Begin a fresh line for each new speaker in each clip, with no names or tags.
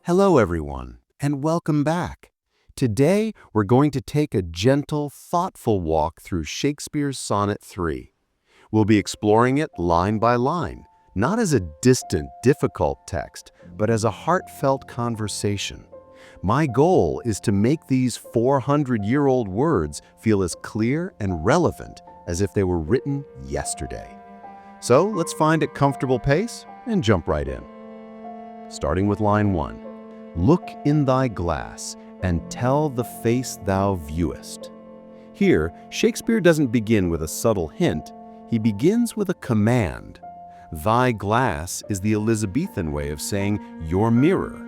Hello, everyone, and welcome back. Today, we're going to take a gentle, thoughtful walk through Shakespeare's Sonnet 3. We'll be exploring it line by line, not as a distant, difficult text, but as a heartfelt conversation. My goal is to make these 400-year-old words feel as clear and relevant as if they were written yesterday. So let's find a comfortable pace and jump right in. Starting with line 1. Look in thy glass, and tell the face thou viewest. Here, Shakespeare doesn't begin with a subtle hint, he begins with a command. Thy glass is the Elizabethan way of saying your mirror.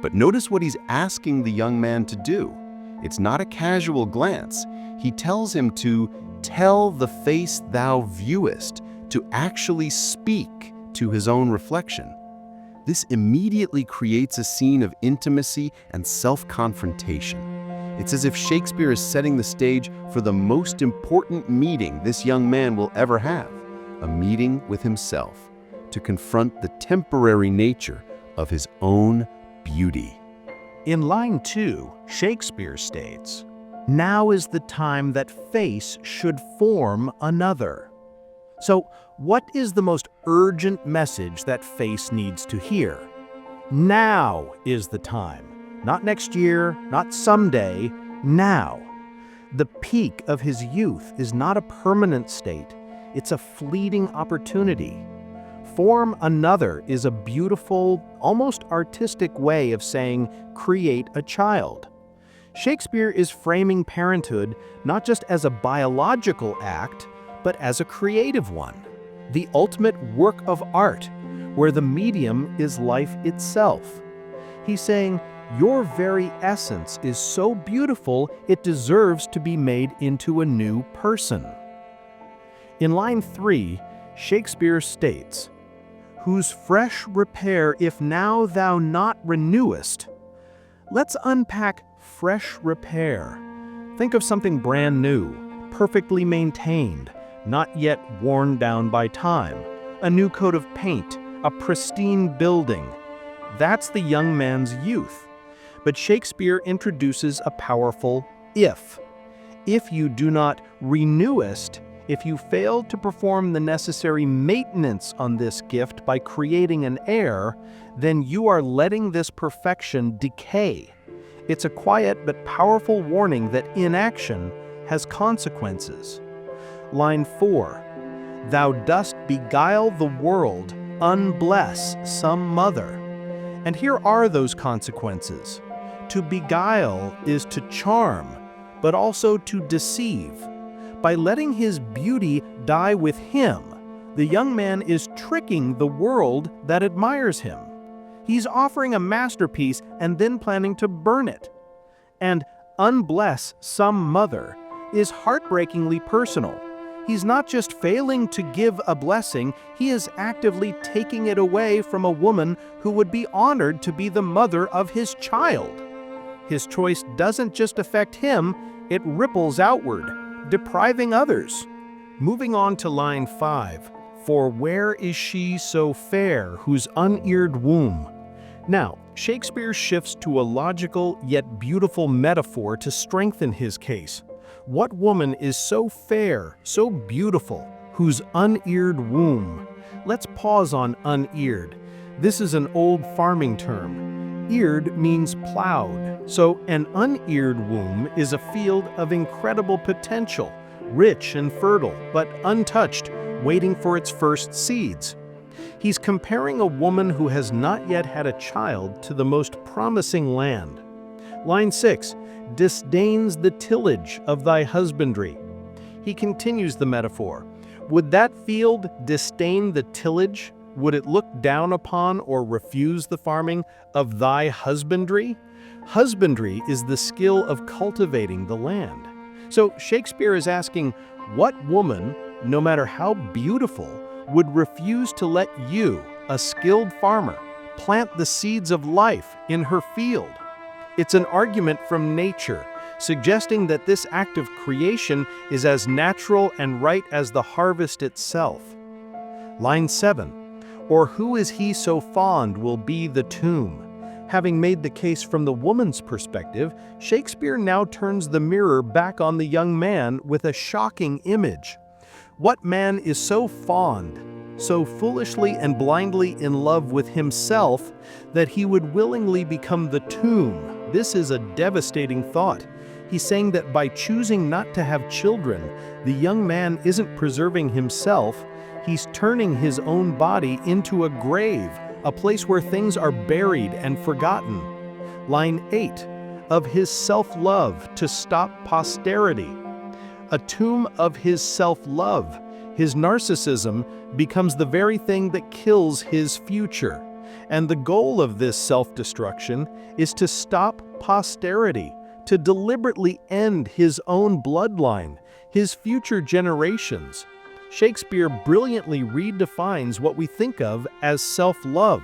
But notice what he's asking the young man to do. It's not a casual glance. He tells him to tell the face thou viewest, to actually speak to his own reflection. This immediately creates a scene of intimacy and self-confrontation. It's as if Shakespeare is setting the stage for the most important meeting this young man will ever have, a meeting with himself, to confront the temporary nature of his own beauty.
In line 2, Shakespeare states, "Now is the time that face should form another." So, what is the most urgent message that face needs to hear? Now is the time. Not next year, not someday, now. The peak of his youth is not a permanent state, it's a fleeting opportunity. Form another is a beautiful, almost artistic way of saying create a child. Shakespeare is framing parenthood not just as a biological act, but as a creative one, the ultimate work of art, where the medium is life itself. He's saying, your very essence is so beautiful it deserves to be made into a new person. In line 3, Shakespeare states, "Whose fresh repair if now thou not renewest." Let's unpack fresh repair. Think of something brand new, perfectly maintained, not yet worn down by time, a new coat of paint, a pristine building. That's the young man's youth. But Shakespeare introduces a powerful if. If you do not renewest, if you fail to perform the necessary maintenance on this gift by creating an heir, then you are letting this perfection decay. It's a quiet but powerful warning that inaction has consequences. Line 4, "Thou dost beguile the world, unbless some mother." And here are those consequences. To beguile is to charm, but also to deceive. By letting his beauty die with him, the young man is tricking the world that admires him. He's offering a masterpiece and then planning to burn it. And unbless some mother is heartbreakingly personal. He's not just failing to give a blessing, he is actively taking it away from a woman who would be honored to be the mother of his child. His choice doesn't just affect him, it ripples outward, depriving others. Moving on to line 5, "For where is she so fair, whose uneared womb?" Now, Shakespeare shifts to a logical yet beautiful metaphor to strengthen his case. What woman is so fair, so beautiful, whose uneared womb? Let's pause on uneared. This is an old farming term. Eared means plowed, so an uneared womb is a field of incredible potential, rich and fertile, but untouched, waiting for its first seeds. He's comparing a woman who has not yet had a child to the most promising land. Line 6, "Disdains the tillage of thy husbandry." He continues the metaphor. Would that field disdain the tillage? Would it look down upon or refuse the farming of thy husbandry? Husbandry is the skill of cultivating the land. So Shakespeare is asking, what woman, no matter how beautiful, would refuse to let you, a skilled farmer, plant the seeds of life in her field? It's an argument from nature, suggesting that this act of creation is as natural and right as the harvest itself. Line 7, "Or who is he so fond will be the tomb? Having made the case from the woman's perspective, Shakespeare now turns the mirror back on the young man with a shocking image. What man is so fond, so foolishly and blindly in love with himself that he would willingly become the tomb? This is a devastating thought. He's saying that by choosing not to have children, the young man isn't preserving himself, he's turning his own body into a grave, a place where things are buried and forgotten. Line 8, of his self-love to stop posterity. A tomb of his self-love. His narcissism becomes the very thing that kills his future. And the goal of this self-destruction is to stop posterity, to deliberately end his own bloodline, his future generations. Shakespeare brilliantly redefines what we think of as self-love.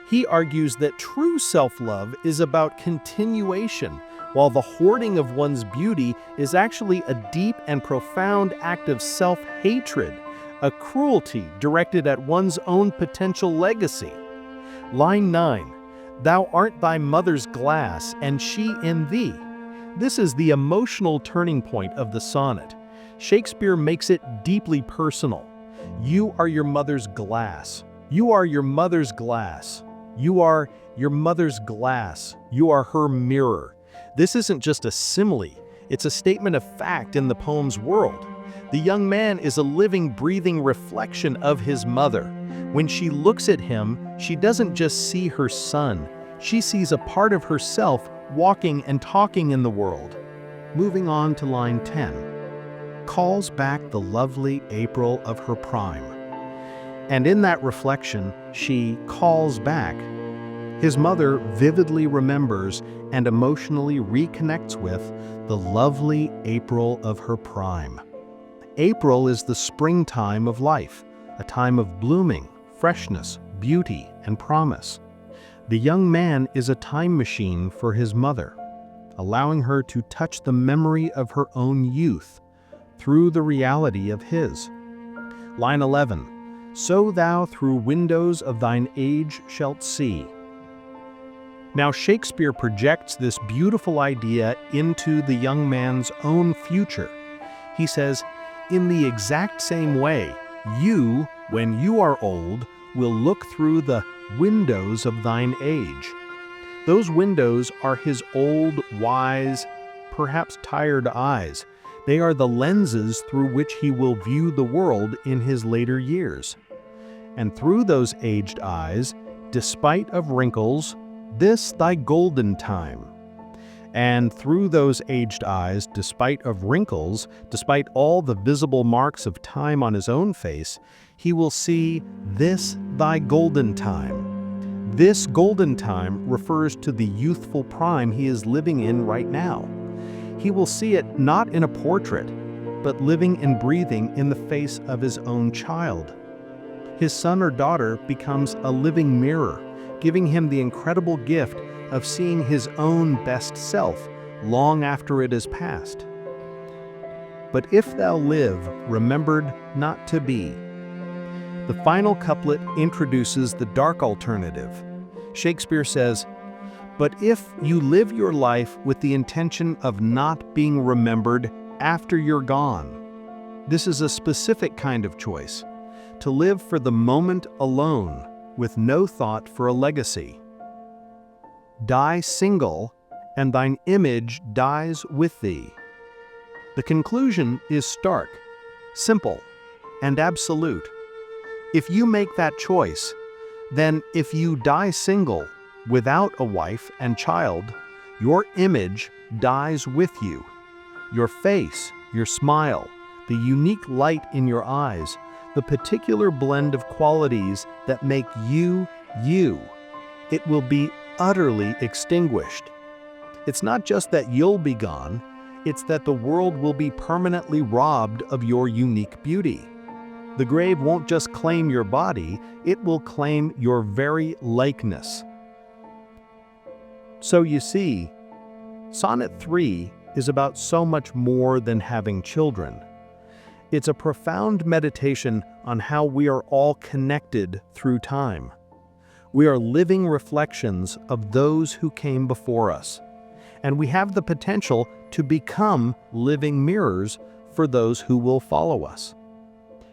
He argues that true self-love is about continuation, while the hoarding of one's beauty is actually a deep and profound act of self-hatred, a cruelty directed at one's own potential legacy. Line 9, "Thou art thy mother's glass, and she in thee." This is the emotional turning point of the sonnet. Shakespeare makes it deeply personal. You are your mother's glass. You are your mother's glass. You are your mother's glass. You are her mirror. This isn't just a simile, it's a statement of fact in the poem's world. The young man is a living, breathing reflection of his mother. When she looks at him, she doesn't just see her son, she sees a part of herself walking and talking in the world. Moving on to line 10. Calls back the lovely April of her prime. And in that reflection, she calls back. His mother vividly remembers and emotionally reconnects with the lovely April of her prime. April is the springtime of life, a time of blooming, freshness, beauty, and promise. The young man is a time machine for his mother, allowing her to touch the memory of her own youth through the reality of his. Line 11, "So thou through windows of thine age shalt see." Now Shakespeare projects this beautiful idea into the young man's own future. He says, "In the exact same way, you, when you are old, will look through the windows of thine age." Those windows are his old, wise, perhaps tired eyes. They are the lenses through which he will view the world in his later years. And through those aged eyes, despite of wrinkles, this thy golden time. And through those aged eyes, despite of wrinkles, despite all the visible marks of time on his own face, he will see this thy golden time. This golden time refers to the youthful prime he is living in right now. He will see it not in a portrait, but living and breathing in the face of his own child. His son or daughter becomes a living mirror, giving him the incredible gift of seeing his own best self long after it is past. But if thou live, remembered not to be. The final couplet introduces the dark alternative. Shakespeare says, "But if you live your life with the intention of not being remembered after you're gone." This is a specific kind of choice, to live for the moment alone, with no thought for a legacy. Die single, and thine image dies with thee. The conclusion is stark, simple, and absolute. If you make that choice, then if you die single, without a wife and child, your image dies with you. Your face, your smile, the unique light in your eyes, the particular blend of qualities that make you, you. It will be utterly extinguished. It's not just that you'll be gone, it's that the world will be permanently robbed of your unique beauty. The grave won't just claim your body, it will claim your very likeness. So you see, Sonnet 3 is about so much more than having children. It's a profound meditation on how we are all connected through time. We are living reflections of those who came before us, and we have the potential to become living mirrors for those who will follow us.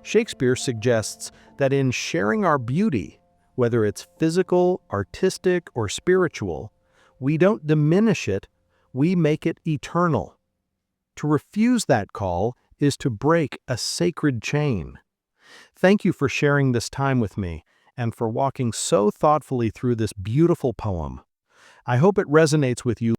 Shakespeare suggests that in sharing our beauty, whether it's physical, artistic, or spiritual, we don't diminish it, we make it eternal. To refuse that call is to break a sacred chain. Thank you for sharing this time with me and for walking so thoughtfully through this beautiful poem. I hope it resonates with you